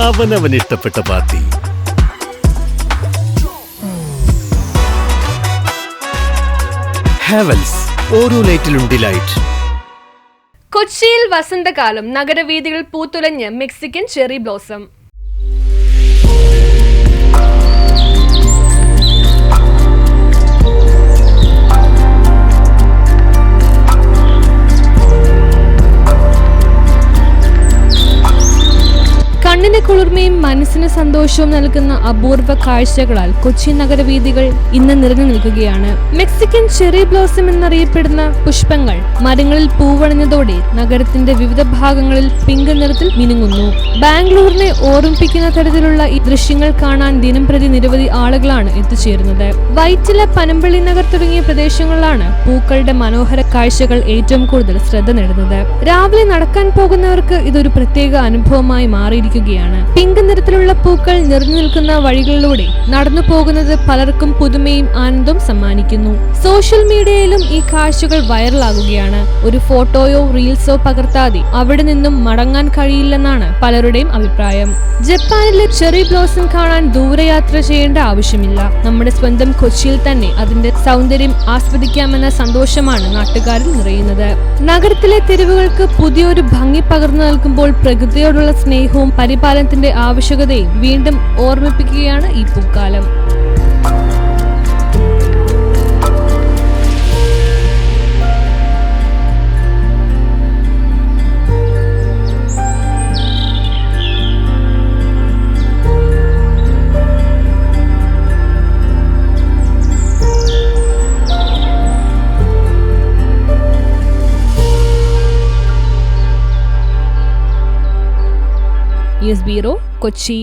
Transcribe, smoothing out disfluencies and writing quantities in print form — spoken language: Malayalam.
അവനവൻ ഇഷ്ടപ്പെട്ട പാർട്ടി. ഹാവൽസ്, ഓരോ ലൈറ്റിലും ഡിലൈറ്റ്. കൊച്ചിയിൽ വസന്തകാലം, നഗരവീഥികൾ പൂത്തുലഞ്ഞ് മെക്സിക്കൻ ചെറി ബ്ലോസം. കണ്ണിന് കുളിർമയും മനസ്സിന് സന്തോഷവും നൽകുന്ന അപൂർവ കാഴ്ചകളാൽ കൊച്ചി നഗരവീഥികൾ ഇന്ന് നിറഞ്ഞു നിൽക്കുകയാണ്. മെക്സിക്കൻ ചെറി ബ്ലോസം എന്നറിയപ്പെടുന്ന പുഷ്പങ്ങൾ മരങ്ങളിൽ പൂവണിഞ്ഞതോടെ നഗരത്തിന്റെ വിവിധ ഭാഗങ്ങളിൽ പിങ്ക് നിറത്തിൽ മിനുങ്ങുന്നു. ബാംഗ്ലൂരിനെ ഓർമ്മിപ്പിക്കുന്ന തരത്തിലുള്ള ഈ ദൃശ്യങ്ങൾ കാണാൻ ദിനംപ്രതി നിരവധി ആളുകളാണ് എത്തിച്ചേരുന്നത്. വൈറ്റില, പനമ്പള്ളി നഗർ തുടങ്ങിയ പ്രദേശങ്ങളിലാണ് പൂക്കളുടെ മനോഹര കാഴ്ചകൾ ഏറ്റവും കൂടുതൽ ശ്രദ്ധ നേടുന്നത്. രാവിലെ നടക്കാൻ പോകുന്നവർക്ക് ഇതൊരു പ്രത്യേക അനുഭവമായി മാറിയിരിക്കുകയാണ്. പിങ്ക് നിറത്തിലുള്ള പൂക്കൾ നിറഞ്ഞു നിൽക്കുന്ന വഴികളിലൂടെ നടന്നു പോകുന്നത് പലർക്കും പുതുമയും ആനന്ദവും സമ്മാനിക്കുന്നു. സോഷ്യൽ മീഡിയയിലും ഈ കാഴ്ചകൾ വൈറലാകുകയാണ്. ഒരു ഫോട്ടോയോ റീൽസോ പകർത്താതെ അവിടെ നിന്നും മടങ്ങാൻ കഴിയില്ലെന്നാണ് പലരുടെയും അഭിപ്രായം. ജപ്പാനിലെ ചെറി ബ്ലോസം കാണാൻ ദൂരയാത്ര ചെയ്യേണ്ട ആവശ്യമില്ല. നമ്മുടെ സ്വന്തം കൊച്ചിയിൽ തന്നെ അതിന്റെ സൗന്ദര്യം ആസ്വദിക്കാമെന്ന സന്തോഷമാണ് നാട്ടുകാരിൽ നിറയുന്നത്. നഗരത്തിലെ തെരുവുകൾക്ക് പുതിയൊരു ഭംഗി പകർന്നു നൽകുമ്പോൾ പ്രകൃതിയോടുള്ള സ്നേഹവും പരിപാലനത്തിന്റെ ആവശ്യകതയും വീണ്ടും ഓർമ്മിപ്പിക്കുകയാണ് ഈ പൂക്കാലം. News bureau, Kochi.